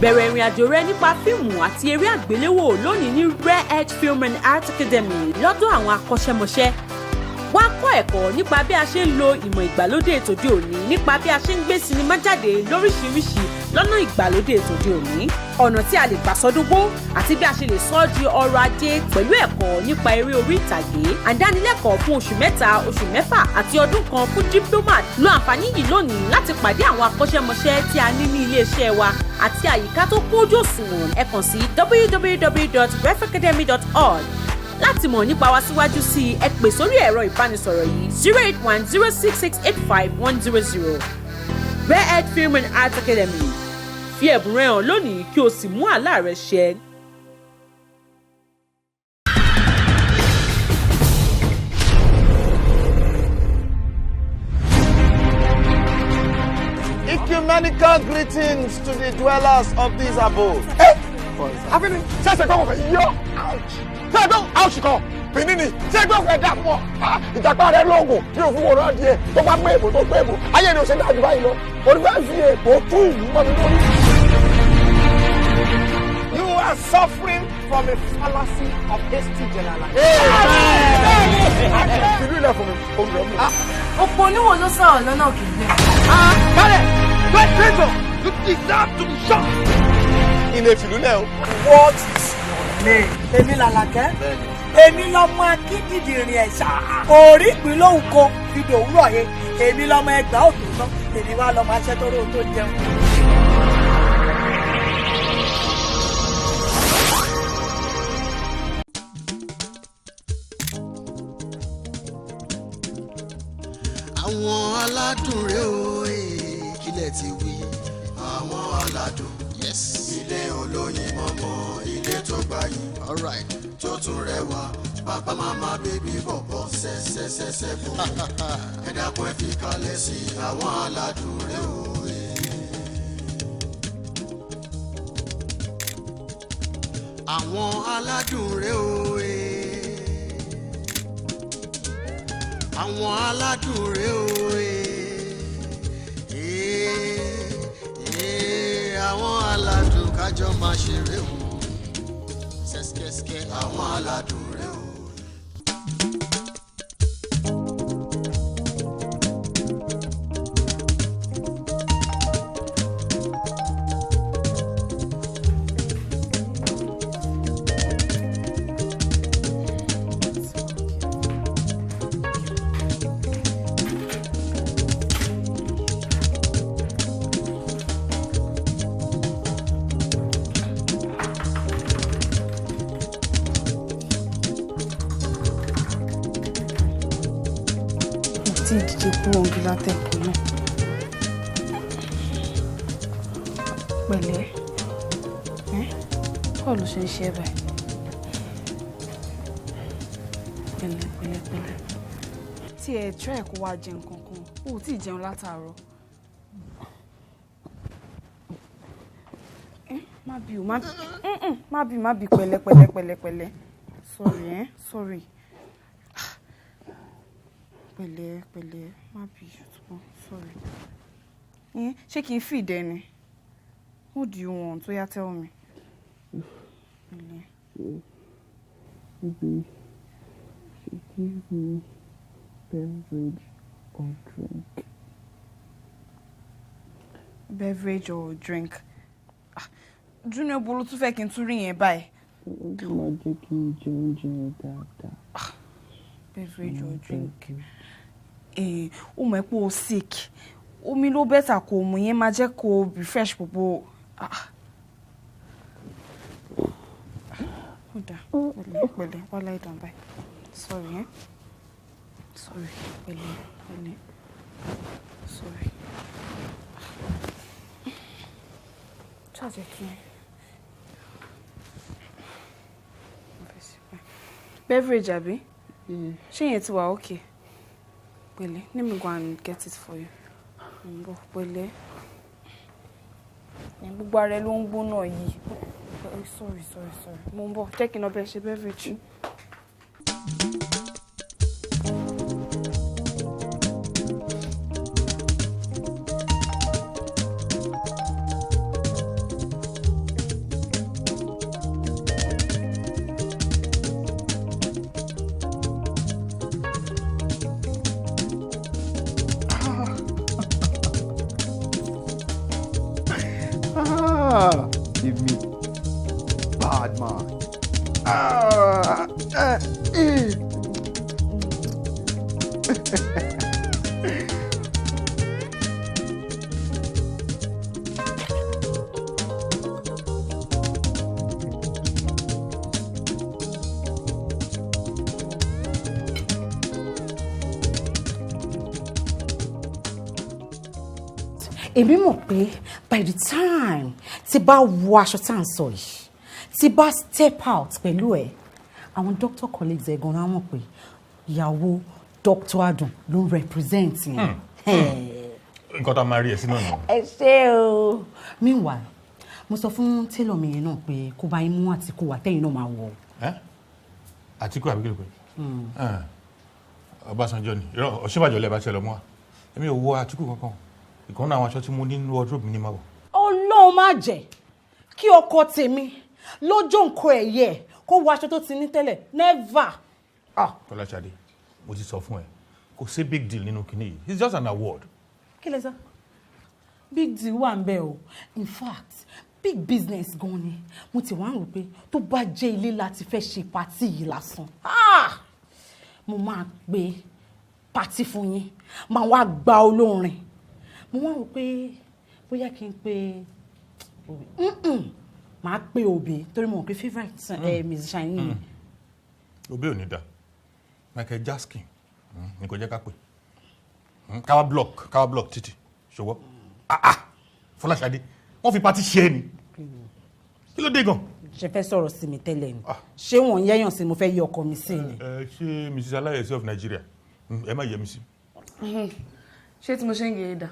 Bẹ̀rẹ̀ ìrìn àjò rẹ nípa fíìmù àti eré àgbéléwò lónìí ní Rare Edge Film and Art Academy lọ́dọ̀ àwọn akọ́ṣẹ́mọṣẹ́. Wá kọ́ ẹ̀kọ́ nípa bí a ṣe ń lo ìmọ̀ ìgbàlódé tòde òní nípa bí a ṣe ń gbé sinimá jáde lóríṣiríṣi lọ́nà ìgbàlódé tòde òní. Ọ̀nà tí a lè gbà sọdúngbó àti bí a ṣe lè sọ ọ́ di ọrọ̀ ajé pẹ̀lú ẹ̀kọ́ nípa eré orí ìtàgé. Àdánilẹ́kọ̀ọ́ fún oṣù 3, oṣù 6 àti ọdún kan fún diplomat. Lo àǹfààní yìí lónìí láti pàdé àwọn akọ́ṣẹ́mọṣẹ́ tí a ní ní ilé-iṣẹ́ wa àti àyíká tó kójú òṣùwọ̀n. Ẹ kàn sí www.refacademy.org. Láti mọ̀ nípa wa síwájú sí i, ẹ pè sórí ẹ̀rọ ìbánisọ̀rọ̀ yìí 08106685100. Rare Edge Film and Art Academy. Fi ẹ̀bùn rẹ hàn lónìí kí o sì mú àlá rẹ ṣẹ. Ecumenical greetings to the dwellers of this abode. Afini, ṣe ṣe gbọ́n fẹ́ yọ. Ṣé gbọ́n ouch kan? Bìnní ni ṣé gbọ́n fẹ́ dà pọ̀? Ìjàpá rẹ̀ lóògùn bí òfin wò náà díẹ̀ tó bá gbé èbò tó gbé èbò. Ayé ni o ṣe dá jù báyìí lọ. Olùfẹ́ fi èbò tú ìlú mọ́ mi lórí. You are suffering from a fallacy of hasty generalization. Ìlú ilẹ̀ fún mi, olùrẹ̀ mi. Ọ̀pọ̀ oníwọ̀n ló sọ̀rọ̀ lọ́nà òkè gbẹ. Kálẹ̀, great traitor, you deserve to be shot. Ilé ìfìlú lẹ̀ o. What is your name? Èmi làlàkẹ́. Èmi lọmọ akíndìdì ìrìn ẹ̀ṣà. Orí ìpín lóhùn kan fi dòwúrọ̀ yẹn. Èmi lọmọ ẹgbàá òtún náà. Èmi wá lọmọ aṣẹ́tọ́rọ́ ohun tó jẹun. Àwọn aládùn rẹ̀ o kílẹ̀ ti wí. Àwọn aládùn ilé olóyin mọ́mọ́ ilé tó gbayì tó tún rẹwà bàbá màmá bébí bọ̀bọ̀ ṣẹ́ṣẹ́ṣẹ́ṣẹ́ bò ẹ dákun ẹ fi kalẹ̀ sí àwọn aládùn rẹ̀ o. Àwọn aládùn rẹ̀ o. Àwọn aládùn rẹ̀ o. Àwọn aládùn kájọ máa ṣeré o. Ṣẹ́ṣkẹ́ṣkẹ́ àwọn aládùn rẹ̀ o. tí ìdíje kúrò ń bí látẹ̀kọ́ náà. Pẹ̀lẹ́, báwo ló ṣe ń ṣe báyìí? Pẹ̀lẹ́. Tí ẹ try kó wá jẹ nǹkan kan, o ò tí ì jẹun látàárọ̀. Má bí pẹ̀lẹ́. Sorry. Pẹ̀lẹ́, má bí ṣùgbọ́n sorry. Ṣé kí n feed ẹ ni? What do you want? Oya tell me. Pẹ̀lẹ́. Maybe she give me beverage or drink. Beverage or drink? Junior bolo tún fẹ́ kí n tún rí yẹn báyìí. Ó máa jẹ́ kí n jẹ oúnjẹ yẹn dáadáa. Beverage or drink? Ó mọ̀ pé o sick. Omi ló bẹ́tà kó mu yẹn máa jẹ́ kó refresh gbogbo. Ó dà, pẹ̀lẹ́, wá lie down báyìí. Sorry, Sorry, pẹ̀lẹ́. Sorry. Ṣáàjẹ́ kí n. Beverage, àbí? Ṣé yẹn ti wà okay? Pẹ̀lẹ́, let me go and get it for you. Pẹ̀lẹ́. Gbogbo ara ẹ ló ń gbóná yìí. Sorry. Mo ń bọ̀, jẹ́ kí n lọ bẹ ṣe beverage. Give me bad man. Èmi mọ̀ pé by the time tí bá wọ aṣọ tá à ń sọ yìí tí bá step out pẹ̀lú ẹ̀ àwọn doctor colleagues ẹ̀ gan-an mọ̀ pé ìyàwó Dr. Adun ló ń represent yẹn. Nǹkan tá a máa rí ẹ sínú ọ̀nà. Ẹ ṣé o. Meanwhile mo sọ fún tailor mi yẹn náà pé kó bá yín mú àtìkù wá tẹ́yìn náà máa wọ̀. Àtìkù àbí kí ló pé? Ọbásanjọ́ ni Ọ̀ṣínbàjò lẹ́ẹ̀ bá ṣe lọ mú wa èmi ò wọ àtìkù kankan ìkan náà àwọn aṣọ tí mo ní nínú wardrobe mi ní máa wọ̀. Ọlọ́run má jẹ́ kí ọkọ tèmi lọ́jọ́ nǹkan ẹ̀yẹ kó wọ aṣọ tó ti ní tẹ́lẹ̀ never. Tọ́láṣadé mo ti sọ fún ẹ kò sí big deal nínú kinní yìí it's just an award. Kí lẹ sọ? Big deal wà ń bẹ o in fact big business gan ni mo ti wá ń rò pé tó bá jẹ́ ilé láti fẹ́ ṣe pàtí yìí lásán mo máa pe pàtí fún yín máa wá gba olórin mo wá rò pé bóyá kí n pe máa pe Òbí torí mo mọ̀ pé favourite musician yìí. Òbí ò ní dá Michael Jaskin ní kò jẹ́ ká pè káwá block títì ṣòwò Fọláṣadé wọ́n fi pati ṣe é ni kí ló dé gan. ṣe fẹ́ sọ̀rọ̀ sí mi tẹ́lẹ̀ ni ṣé wọ́n ń yẹ́yàn sí mo fẹ́ yọ ọkọ mi sí ni. ṣé Mrs. Alayesi of Nigeria ẹ má yẹ mi sí. ṣé tí mo ṣe ń gé e dà.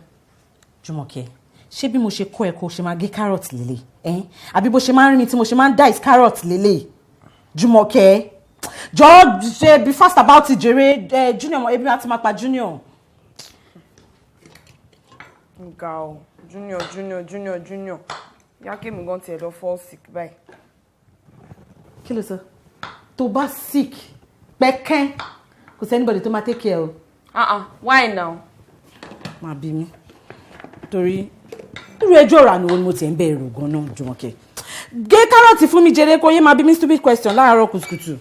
Jùmọ̀kẹ́ ṣé bí mo ṣe kọ́ ẹ kó ṣe máa gé carrot lélẹ̀ àbí bó ṣe máa ń rí mi tí mo ṣe máa ń dice carrot lélẹ̀ Jùmọ̀kẹ́ jọ ṣe be fast about it jèrè junior ebi àti máa pa junior. Nga o junior yá kí mi gan tiẹ̀ lọ fall sick báyìí. Kí ló sọ tó bá sick pẹ́kẹ́ kò sí anybody tó máa take care o. Why now. máa bí mi torí irú ẹjọ́ ọ̀rọ̀ àníwò ni mo ti ń bẹ èrò gan-an Jùmọ̀kẹ́ gé kárọ̀tì fún mi jẹrẹ kó yé máa bí mi stupid question láàárọ̀ kùtùkùtù.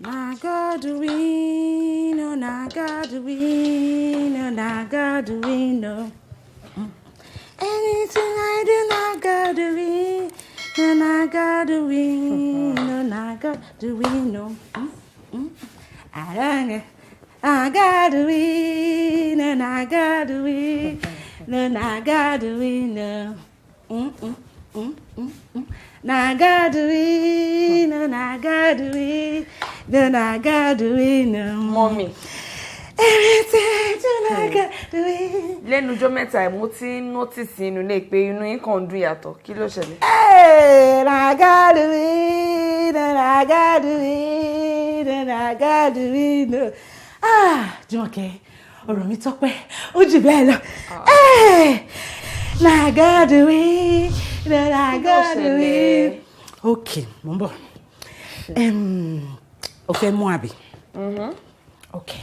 Na God we know, na God we know, na God we know. Anything I do, na God we know, na God we know, na God we know. I don't know. I got we know, I got we know, I got we know. Na God we know, na God we know, na God we know. Mommy. Everything to na God we. Lẹ́nu ọjọ́ mẹ́ta mo ti notice inú ilé pé inú yín kàn dùn yàtọ̀ kí ló ṣẹlẹ̀. Na God we know, na God we know, na God we know. Jùmọ̀kẹ́ ọ̀rọ̀ mi tọ́pẹ́ ó jù bẹ́ẹ̀ lọ. Na God we know, na God we. Okay, mo ń bọ̀. O fẹ́ mú àbí? Okay,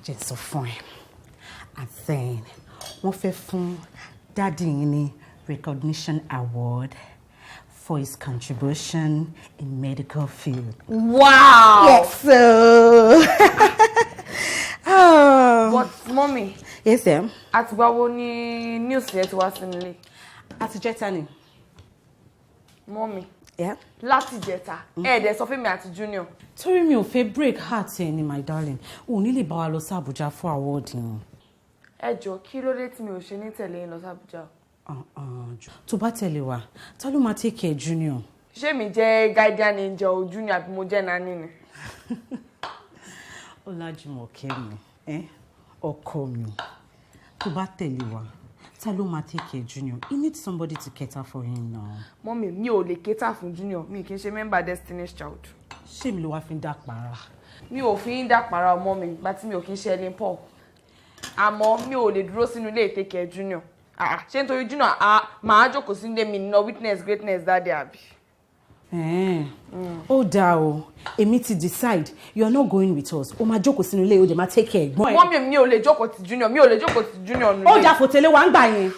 jẹ́ sọ fún ẹ. And then wọ́n fẹ́ fún daddy yín ní recognition award for his contribution in medical field. Wow! Yes, so. But mommy. Yes, sir. Àtìgbà wo ni news yẹn ti wá sí nílé? Àti jẹta ni. Mommy. Yeah. Láti jẹta. Dẹ̀ sọ fún mi àti Junior. Torí mi ò fẹ́ break heart ẹ ni my darling. O ní lè bá wa lọ sí Abuja fún award yẹn. Ẹ jọ̀ọ́ kí ló dé tí mi ò ṣe ní tẹ̀lé yín lọ sí Abuja? Tó bá tẹ̀lé wa, ta ló máa take care Junior? Ṣé mi jẹ́ guardian angel o Junior àbí mo jẹ́ nani ni? Ọlájùmọ̀kẹ́ mi, ọkọ mi. Tó bá tẹ̀lé wa, ta ló máa take care Junior? He needs somebody to cater for him now. Mommy, mi ò lè cater fún Junior. Mi kì í ṣe member Destiny's Child. Ṣé mi ló wá fi ń dàpara? Mi ò fi ń dàpara ọmọ mi gbà tí mi ò kì í ṣe Ellen Paul. Àmọ́ mi ò lè dúró sínú ilé take care Junior. Ṣé nítorí Junior máa jókòó sí ilé mi nínú witness greatness dáadé àbí? Ó dáa o, èmi ti decide you are not going with us. O máa jókòó sínú ilé o dẹ̀ máa take care ẹ̀gbọ́n ẹ̀. Mọ́mí mi ò lè jókòó ti Junior, mi ò lè jókòó ti Junior nù. Ó jà fòtẹ́lẹ̀ wá ń gbà yẹn.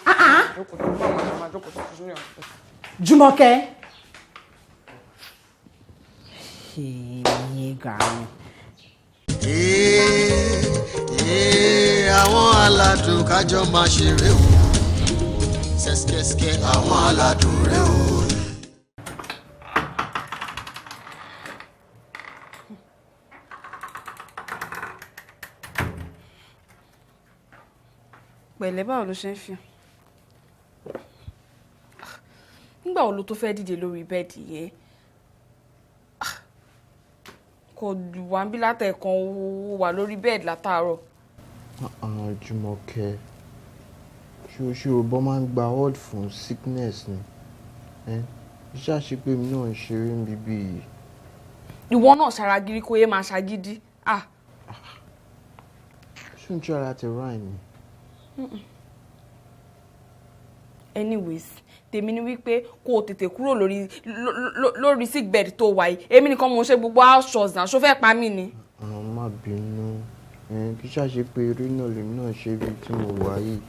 Jókòó ti Junior, máa jókòó ti Junior. Jùmọ̀kẹ́. Ṣé gàánù. Àwọn aládùn kájọ máa ṣeré o. Sẹ́sikẹ́sikẹ́ àwọn aládùn rẹ̀ o. Pẹ̀lẹ́ báwo ló ṣe ń fi? Nígbà wo ló tó fẹ́ dìde lórí bẹ́ẹ̀dì yẹn? Kò wá bí látẹ̀kan wà lórí bẹ́ẹ̀dì látàárọ̀. Jùmọ̀kẹ́ ṣé o bọ́ máa ń gba hold fún sickness ni iṣẹ́ àṣepé mi náà ń ṣeré ń bíbí yìí. Ìwọ náà ṣaragírí kó yé máa ṣagídí. ṣé ń tí ara ti ráì ni. Anyways, tèmi ni wípé kó o tètè kúrò lórí sick bed tó wà yìí. Èmi nìkan mo ṣe gbogbo house chores náà, ṣó fẹ́ pa mí ni. Má bínú kí ṣàṣe pé eré náà lèmi náà ṣe bí tí mo wà yìí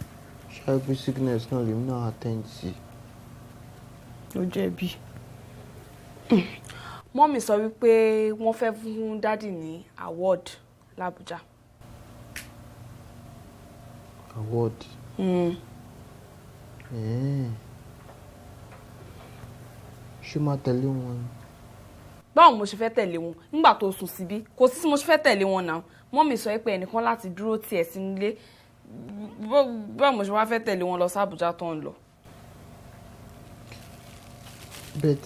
ṣáàbí sickness náà lèmi náà attend sí. Ó jẹ̀bi. Mọ́mì sọ wípé wọ́n fẹ́ fún dádì ní award l'Abuja. Award. Ṣé máa tẹ̀lé wọn? Báwo mo ṣe fẹ́ tẹ̀lé wọn nígbà tó sùn síbí? Kò sí mo ṣe fẹ́ tẹ̀lé wọn náà. Mọ́mì sọ pé ẹnìkan láti dúró tiẹ̀ sínú ilé. Báwo mo ṣe wá fẹ́ tẹ̀lé wọn lọ sí Abuja tó ń lọ? Bet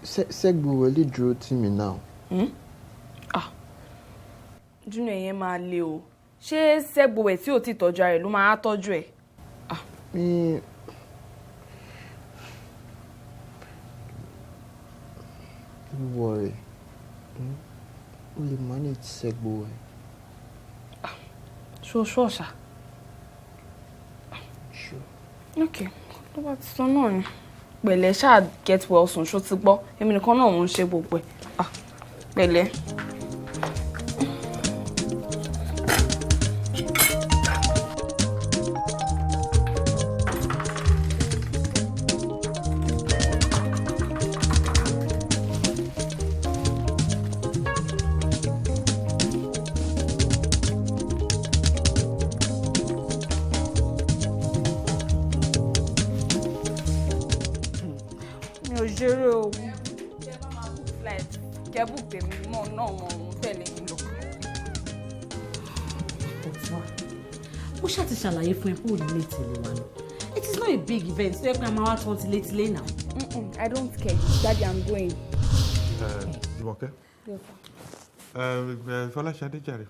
Segbowe lè dúró tì mí náà. Junior yẹn máa le o. Ṣé Segbowe tí ò ti tọ́jú ara rẹ̀ ló máa tọ́jú ẹ̀? Don't worry. O lè manage Segbowe. Sure, ṣá. Sure. Okay, tó bá ti sọ náà ni. Pẹ̀lẹ́ ṣáà get well soon, ṣó ti gbọ́. Èmi nìkan náà ń ṣe gbogbo ẹ̀. Pẹ̀lẹ́. Ṣàlàyé fún ẹ pé ò ní lè tẹ̀lé wa ni. It is not a big event so ẹ pé a máa wá tán ti létílé now. I don't care. Daddy, I'm going. Jùmọ̀kẹ́. Fọláṣadé jàre.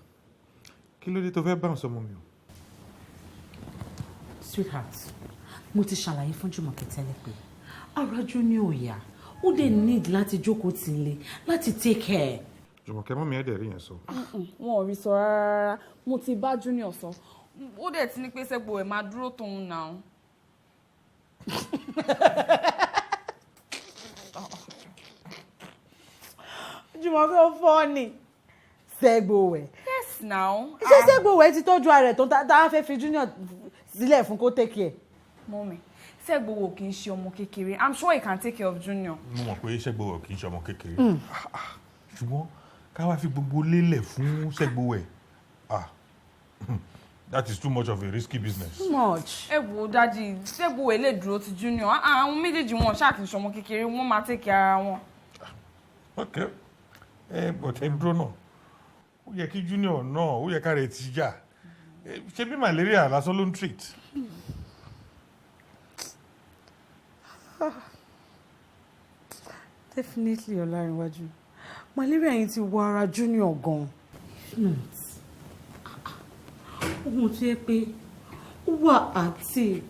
Kí ló dé tó fẹ́ bounce ọmọ mi o? Sweetheart, mo ti ṣàlàyé fún Jùmọ̀kẹ́ tẹ́lẹ̀ pé ara Junior ò yá. Ó dẹ̀ need láti jókòó tì í lé láti take care. Jùmọ̀kẹ́ mọ́ mi ẹ̀ dẹ̀ rí yẹn sọ. Wọn ò rí sọ rárá. Mo ti bá Junior sọ. Ó dẹ̀ ti ní pé Segbowe máa dúró tóun náà. Jùmọ̀kẹ́ ó fọ́ ni. Segbowe. Yes now. Ṣé Segbowe ti tọ́jú ara rẹ̀ tó tá a fẹ́ fi Junior sílẹ̀ fún kó take care? Mọ́mì, Segbowe kì í ṣe ọmọ kékeré. I'm sure he can take care of Junior. Mo mọ̀ pé Segbowe kì í ṣe ọmọ kékeré. Ṣùgbọ́n ká wá fi gbogbo lélẹ̀ fún Segbowe. That is too much of a risky business. Too much. Ẹ wo Daddy, Segbowe lè dúró ti Junior. Àwọn méjèèjì wọn ṣáà kì í ṣe ọmọ kékeré, wọ́n máa take care ara wọn. Okay. But ẹ dúró náà. Ó yẹ kí Junior náà, ó yẹ ká rẹ̀ ti yá. Ṣé bí malaria lásán ló ń treat? Definitely Ọlárìnwájú. Malaria yìí ti wọ ara Junior gan. Ohun tó yẹ pé ó wà active.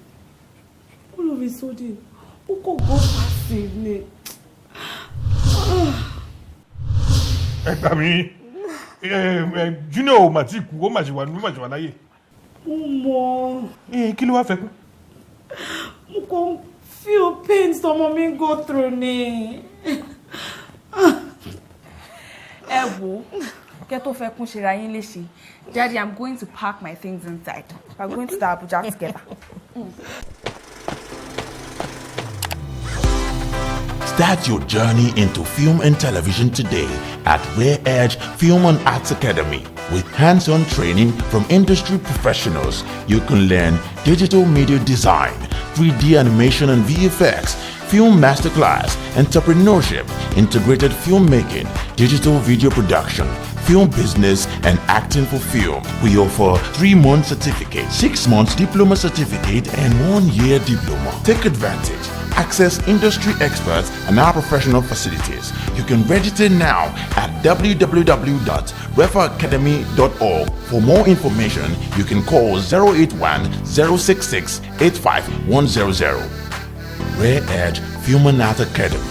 All of a sudden, ó kò go passive ni. Ẹ gbà mí. Junior ò mà tí kú, ó mà ṣì wà láyé. Mo mọ̀. Kí ló wá fẹ́ kú? Mo kàn feel pain some mommy go through ni. Ewo, get off ekun shira yin léṣe. Daddy, I'm going to pack my things inside. We're going to the Abuja together. Start your journey into film and television today at Rare Edge Film and Arts Academy. With hands-on training from industry professionals, you can learn digital media design, 3D animation and VFX, film masterclass, entrepreneurship, integrated filmmaking, digital video production, film business, and acting for film. We offer 3-month certificate, 6 months diploma certificate, and 1-year diploma. Take advantage. Access industry experts and our professional facilities. You can register now at www.refaacademy.org. For more information, you can call 081-066-85100. Rare Edge Film and Art Academy.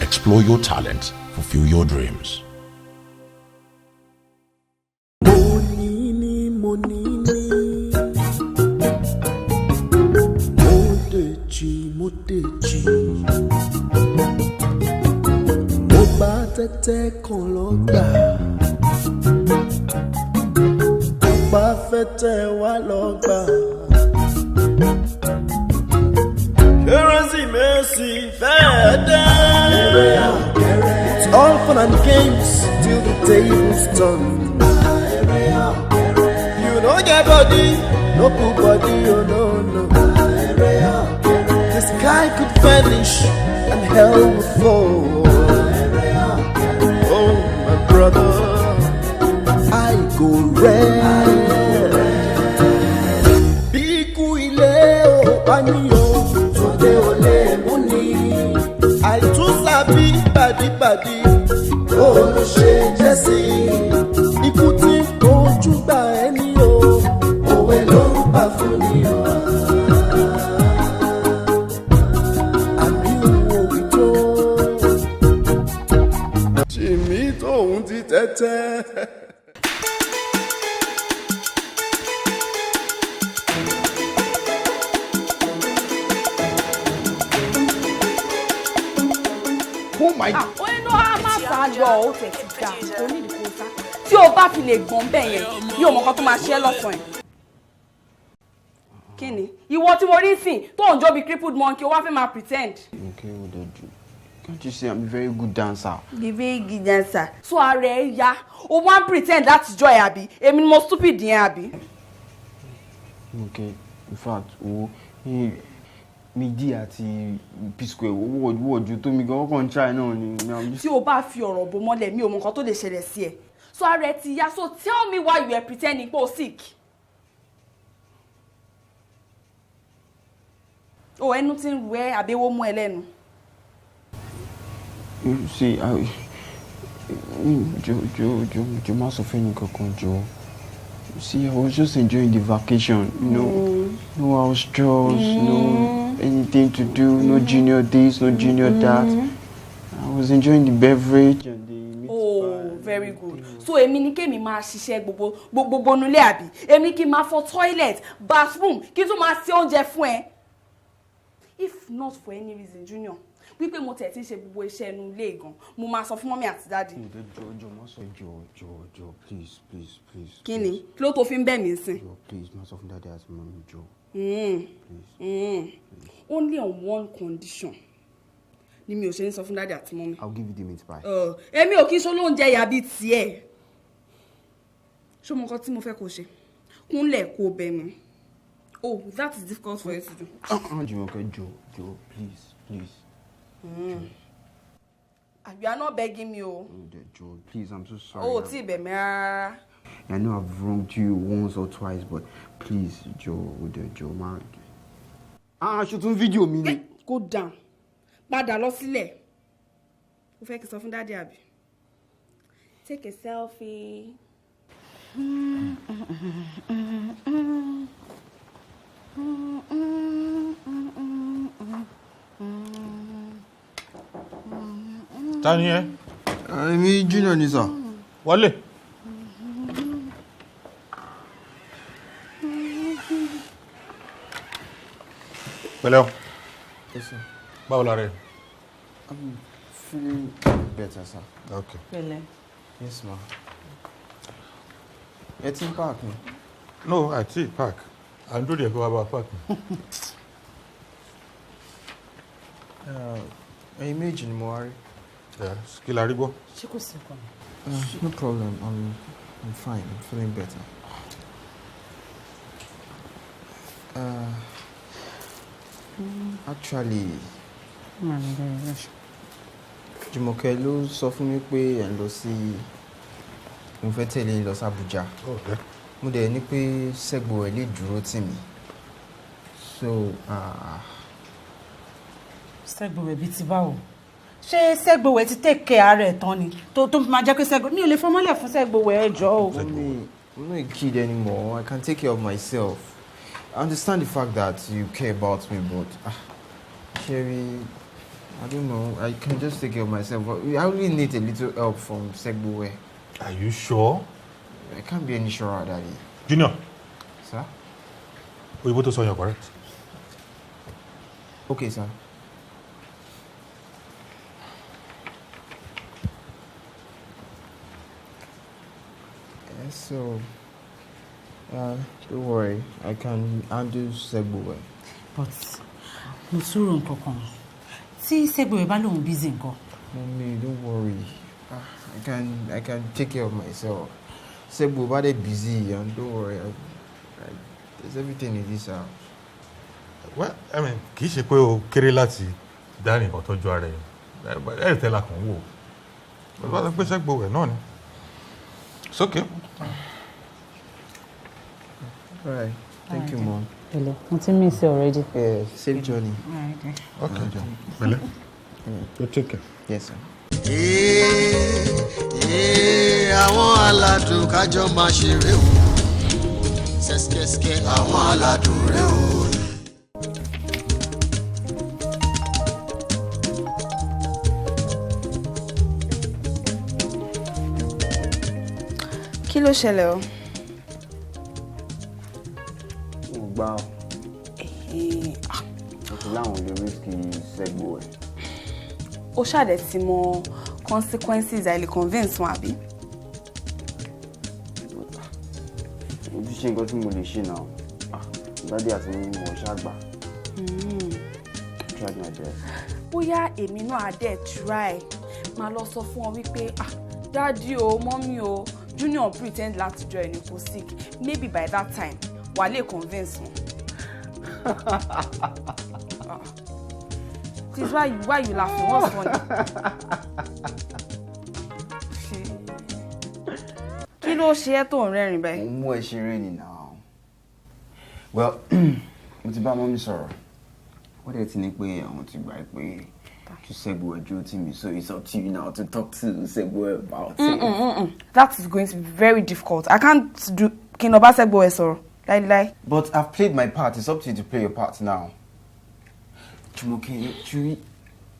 Explore your talents, fulfill your dreams. Tẹ́tẹ́ kan lọ gbà ọba fẹ́tẹ́ wá lọ gbà. Kérésìmesì fẹ́ dé. It's all fun and games till the tables turn. You don't get body, no cool body, oh no no. The sky could vanish and hell would fall. Brother, I go red. Biku ile o paniyo, tode ole muni. I too sabi badi, oh no she Jesse. Ikuti ojú gba ẹni o, òwe ló ń pa fún ni o. Òun ti tẹ́tẹ́. Oh my God. Ó inú á máa sá lọ ó tẹ̀ ti dà ó ní ìdíkó sá. Tí o bá fi lè gbọ́n bẹ́ẹ̀ yẹn, yóò mọ nǹkan tó máa ṣe é lọ́sàn-án. Kí ni? Ìwọ tí mo rí sìn tó ń jó bí crippled monkey, ó wá fẹ́ máa pretend. Okay, what do? Can't you say I'm a very good dancer? The very good dancer. So are ya? O wan pretend that's joy abi? Èmi ni mo stupid yẹn abi? Okay, in fact, Midi àti P-Square, what you told me go on try now ni. Tí o bá fi ọ̀rọ̀ bò mọ́lẹ̀ mi ò mọ nǹkan tó lè ṣẹlẹ̀ sí ẹ. So are ti ya, so tell me why you are pretending pé o sick. O ẹnu tí ń wẹ́ àbẹ́wò mú ẹ lẹ́nu. You see, Joe, Joe. See, I was just enjoying the vacation, you know. No house chores, no anything to do, no junior this, no junior that. I was enjoying the beverage and the meat pie. Very good. So èmi ni kémi máa ṣiṣẹ́ gbogbo nulẹ̀ àbí? Èmi ni kí máa fọ toilet, bathroom, kí tún máa ṣe oúnjẹ fún ẹ. If not for any reason, Junior, wípé mo tẹ̀ tí ń ṣe gbogbo iṣẹ́ inú ilé gan, mo máa sọ fún mọ́mí àti dáàdì. Joe, please. Kí ni? Kí ló tó fi ń bẹ̀ mí sìn? Joe, please, má sọ fún dáàdì àti mọ́mí, Joe. Please. Only on one condition. Ni mi ò ṣe ní sọ fún dáàdì àti mọ́mí. I'll give you the meat pie. Èmi ò kí ṣe olóúnjẹ ìyá bíi tiẹ̀. Ṣé mo nǹkan tí mo fẹ́ kó ṣe? Kúnlẹ̀ kó bẹ̀ mí. Oh, that is difficult for you to do. Joe, please. You are not begging me, oh. Joe, please, I'm so sorry. Oh, Tibemera. I know I've wronged you once or twice, but please, Joe, man. Shoot one video, me. Go down. Padà lọ sílẹ̀. Ó fẹ́ kí sọ fún daddy àbí? Take a selfie. Ta ni ẹ? Èmi Junior ni sir. Wọlé. Pẹ̀lẹ́ o. Yes, sir. Báwo la rẹ? I'm feeling better, sir. Okay. Pẹ̀lẹ́. Yes, ma. It's in park, no? No, I see park. I'm doing the park. Imagine more. Yes, kí la rí gbọ́? Ṣé kò sí nǹkan? No problem. I'm fine. I'm feeling better. Actually, Jùmọ̀kẹ́ ló sọ fún mi pé ẹ̀ ń lọ sí mo fẹ́ tẹ̀lé yín lọ sí Abuja. Okay. Mo dẹ̀ ní pé Segbowe lè dúró tì mí. So, Segbowe bíi ti báwo? Ṣé Segbowe ti take care ara ẹ̀ tán ni? Tó máa jẹ́ pé Segbowe mi ò lè fọmọ́lẹ̀ fún Segbowe ẹ jọ̀ọ́ o. Mommy, I'm not a kid anymore. I can take care of myself. I understand the fact that you care about me, but Sherry, I don't know. I can just take care of myself. But I only need a little help from Segbowe. Are you sure? I can't be any surer, Daddy. Junior. Sir? Oyinbo tó sọ yẹn correct? Okay, sir. So, don't worry. I can handle Segbowe. But mo sọ̀rọ̀ nǹkan kan. Tí Segbowe bá lóun busy nǹkan. Mommy, don't worry. I can take care of myself. Segbowe bá dé busy, and don't worry. There's everything in this house. Well, I mean, kì í ṣe pé o kéré láti dá nìkan tọ́jú ara ẹ̀. Ẹ̀ tẹ́lá kan wò. Bàbá tó gbé Segbowe náà ni. It's okay. All right. Thank you, Mom. Hello. Mo ti miss you already. Yeah, safe journey. Okay. Pẹ̀lẹ́. You take care. Yes, sir. Àwọn aládùn kájọ máa ṣeré o. Sẹ́skẹ́skẹ́ àwọn aládùn rẹ̀ o. Kí ló ṣẹlẹ̀ o? Mo gbà ọ́. Mo ti láwọn olè risky Segbowe. Ó ṣàdẹ̀ ti mọ consequences àìlè convince wọn àbí? Ojú ṣe nǹkan tí mo lè ṣe náà. Dádì àti mo ṣàgbà. Tried my best. Bóyá èmi náà á dẹ̀ try máa lọ sọ fún ọ wípé dádì o mọ́mí o Junior pretend láti jọ ẹni kò sick, maybe by that time wà lè convince wọn. This is why you laughing? What's funny? Kí ló ṣe ẹ́ tó ń rẹ́rìn báyìí? Mo mú ẹ ṣeré ni now. Well, mo ti bá mọ́mí sọ̀rọ̀. Wọ́n dẹ̀ ti ní pé àwọn ti gbà pé kí Segbowe dúró tì mí, so it's up to you now to talk to Segbowe about it. That is going to be very difficult. I can't do kí n lọ bá Segbowe sọ̀rọ̀. Lie. But I've played my part. It's up to you to play your part now. Jumoke,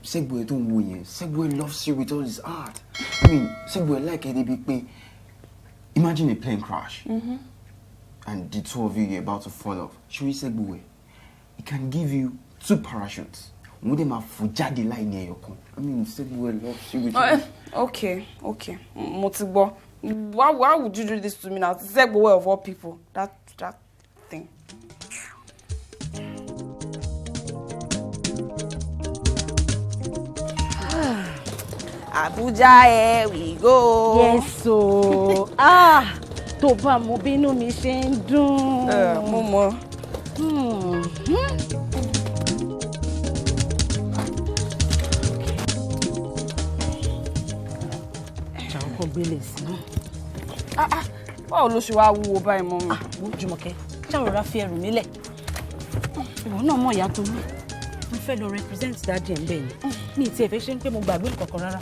Segbowe don't win yẹn. Segbowe loves you with all his heart. I mean, Segbowe like a big pay. Imagine a plane crash. And the two of you are about to fall off. Should we Segbowe? He can give you 2 parachutes. I mean, Segbowe loves you with Okay. Mo ti gbọ́. Why would you do this to me now? Segbowe of all people. That thing. Abuja, here we go. Yes, so. Tó bá mo bínú mi ṣe ń dùn. Mo mọ̀. Jàǹkó gbélé sí. Báwo ló ṣe wá wúwo báyìí mọ́ mi? Wo Jùmọ̀kẹ́, ṣáà rọra fi ẹrù nílẹ̀. Ìwọ náà mọ̀ ìyá tó mú. Mo fẹ́ lọ represent dáàdì ẹ̀ ń bẹ̀ ni. Mi ì tiẹ̀ fẹ́ ṣe ń pé mo gbàgbé nǹkan kan rárá.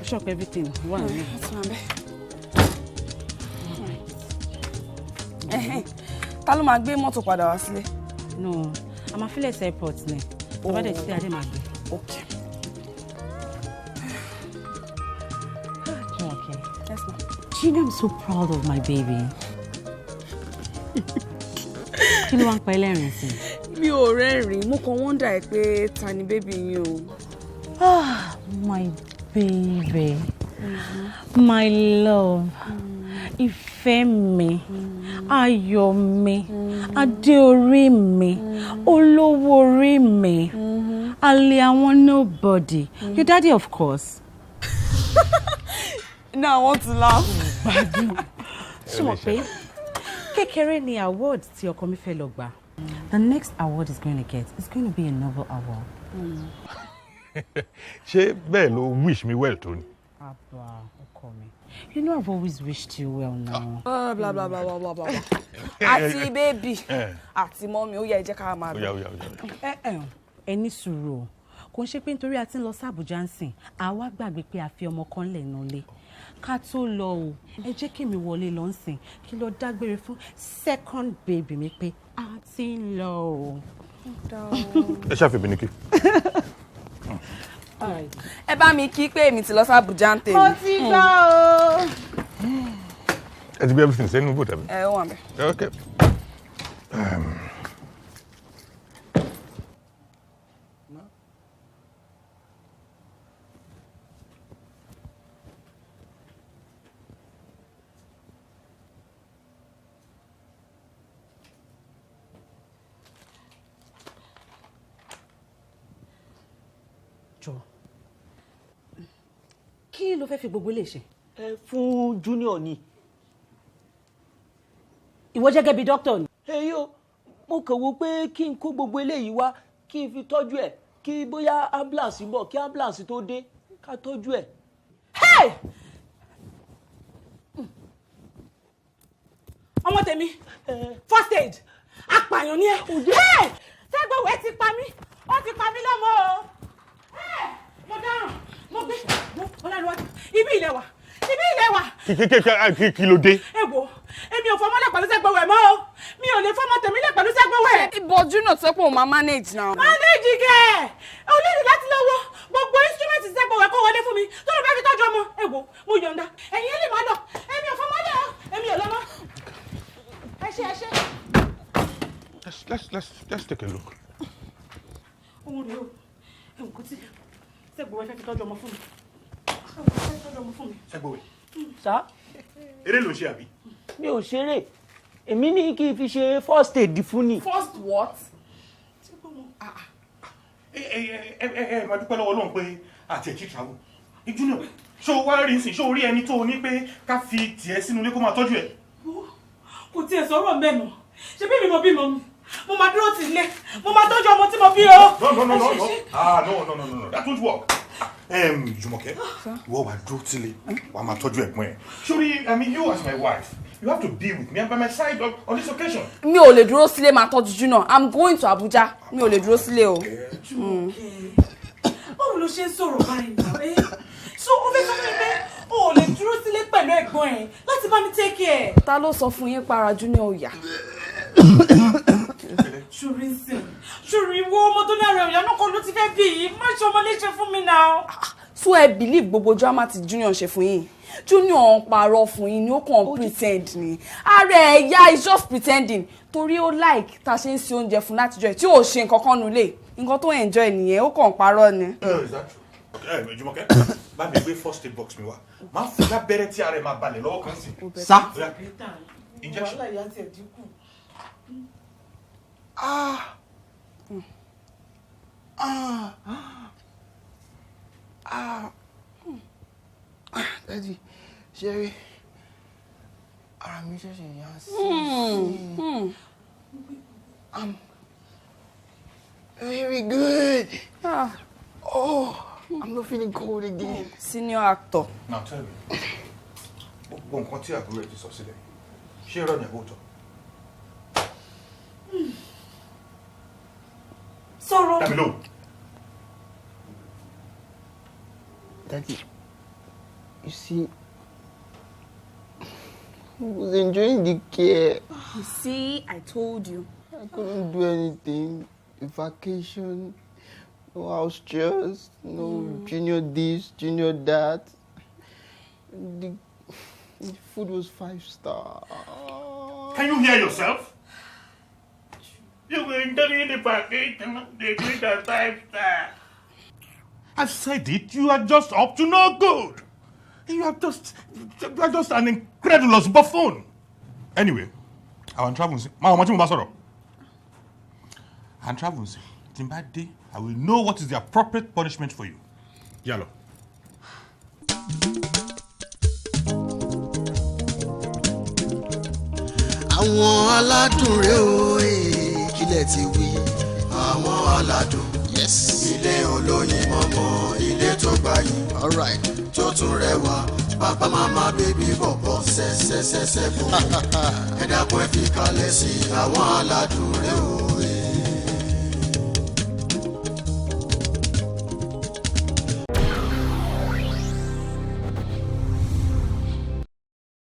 Shop everything. One. Ta ló máa gbé mọ́tò padà wá sílé? No, I'm affiliate airport ni. Baba de ti ade ma gbé. Okay. Okay. Yes, ma'am. Gina, I'm so proud of my baby. Kí ló wá ń pa ẹlẹ́rìn sí? Mi ò rẹ́rìn-ín, mo kàn wonder ẹ pé ta ni bébí yín o. Ah, my baby. My love. Ìfẹ́ mi. Ayọ̀ mi. Adé orí mi. Olówó orí mi. Àlè àwọn nobody. Your daddy, of course. Now I want to laugh. Ṣé mo pé kékeré ni award tí ọkọ mi fẹ́ lọ gbà. The next award is going to get is going to be a novel award. Ṣé bẹ́ẹ̀ ló wish me well tó ni? Abba, ọkọ mi. You know I've always wished you well now. Blah blah blah blah blah blah. Àti baby. Àti mommy ó yẹ jẹ́ ká máa lọ. Ẹ ní sùúrù. Kò ń ṣe pé nítorí a ti ń lọ sí Abuja ńsìn, àwa gbàgbé pé a fi ọmọ kan lẹ̀ nù lé. Ká tó lọ o, ẹ jẹ́ kí mi wọlé lọ ńsìn kí lọ dágbére fún second baby mi pé a ti ń lọ o. Ẹ ṣàfihàn ní kí. Ẹ bá mi kí pé èmi ti lọ sí Abuja ń tèmi. Mo ti gbọ́ o. Ẹ ti gbé everything sẹ́nu bò tàbí? Ẹ wà mí. Okay. Kí ló fẹ́ fi gbogbo lè ṣe? Fún junior ni. Ìwọ jẹ́ gẹ́gẹ́ bí doctor ni. Yo, mo kàn wò pé kí n kó gbogbo eléyìí wá kí n fi tọ́jú ẹ̀ kí bóyá ambulance bọ̀ kí ambulance tó dé ká tọ́jú ẹ̀. Hey! Ọmọ tèmi, first aid, apààyàn ni ẹ. Hey! Segbowe ti pa mí, ó ti pa mí lọ́mọ o. Mo dáràn, mo gbé, mo lẹ́nu wájú, ibi ilẹ̀ wà, ibi ilẹ̀ wà. Kí ló dé? Ẹ wo, èmi ò fọmọ́lẹ̀ pẹ̀lú Segbowe mọ́ o, mi ò lè fọmọ tèmi lẹ̀ pẹ̀lú Segbowe. Ìbọ̀jú náà tó pé òun máa manage now. Manage kẹ̀, o lè ní láti lọ́wọ́ gbogbo instrument Segbowe kó wọlé fún mi tó ló fẹ́ fi tọ́jú ọmọ. Ẹ wo, mo yọ̀ǹda, ẹ̀yin lè máa lọ, èmi ò fọmọ́lẹ̀ o, èmi ò lọ́mọ. Ẹ ṣe. Let's take a look. Ohun rèé o, ẹ̀wọ̀n Kuti, Segbowe fẹ́ fi tọ́jú ọmọ fún mi. Segbowe. Sá. Eré ló ṣe àbí? Mi ò ṣeré. Èmi ní kí n fi ṣe first aid fún ni. First what? Máa dúpẹ́ lọ́wọ́ Ọlọ́run pé àti ẹ̀jí travel. Junior, ṣé o wá rí nsìn, ṣé o rí ẹni tó o ní pé ká fi tiẹ̀ sínú ilé kó máa tọ́jú ẹ̀? Kò tiẹ̀ sọ̀rọ̀ mẹ́nu, ṣé bí mi mo bímọ mi? Mo máa dúró tì ilé, mo máa tọ́jú ọmọ tí mo bí o. No, that won't work. Jùmọ̀kẹ́, ìwọ wà dúró tílé, wà máa tọ́jú ẹ̀gbọ́n ẹ̀. Sorry, I mean, you as my wife, you have to be with me and by my side on this occasion. Mi ò lè dúró sílé máa tọ́jú Junior. I'm going to Abuja. Mi ò lè dúró sílé o. Báwo ló ṣe ń sọ̀rọ̀ báyìí náà? So ó fẹ́ sọ fún mi pé o ò lè dúró sílé pẹ̀lú ẹ̀gbọ́n ẹ̀ láti bá mi take care. Ta ló sọ fún yín para Junior òyà? Ṣorí ń sìn, ṣorí wo ọmọ tó ní ara ìyá náà kan ló ti fẹ́ bí yìí, má ṣe ọmọ léṣe fún mi náà. So ẹ believe gbogbo drama tí Junior ṣe fún yín? Junior ń parọ́ fún yín ni ó kàn pretend ni. Ara ẹ̀yà is just pretending. Torí ó like ta ṣe ń ṣe oúnjẹ fún látijọ́ ẹ̀ tí ò ṣe nǹkan kan nulẹ̀. Nǹkan tó enjoy nìyẹn, ó kàn parọ́ ni. Is that true? Jùmọ̀kẹ́, bá mi gbé first aid box mi wá. Máa fún lábẹ́rẹ́ tí ara ẹ̀ máa balẹ̀ lọ́wọ́ kan sí. Sá. Injection. Daddy, Sherry, ara mi ṣẹ̀ṣẹ̀ yá sí. I'm very good. Oh, I'm not feeling cold again. Senior actor. Now tell me, gbogbo nǹkan tí àbúrò ẹ̀ ti sọ sílẹ̀, ṣé irọ́ ni àbótọ́? Sọ̀rọ̀. Dami lóhùn. Daddy, you see, I was enjoying the care. You see, I told you. I couldn't do anything. Vacation, no house chores, no junior this, junior that. The food was 5-star. Can you hear yourself? You were entering the vacation, the greater 5-star. I said it, you are just up to no good. You are just an incredulous buffoon. Anyway, I want travel. And travel. Timbadi, I will know what is the appropriate punishment for you. Yalo. Àwọn aládùn rẹ̀ o kílẹ̀ ti wí. Àwọn aládùn. Yes. Ilé olóyin mọ́mọ́, ilé tó gbayì. Alright. Tó tún rẹwà. Papa mama baby bọ̀bọ̀ sẹ́sẹ́sẹ́sẹ́ fún. Ẹ dákun ẹ fi kalẹ̀ sí àwọn aládùn rẹ̀ o.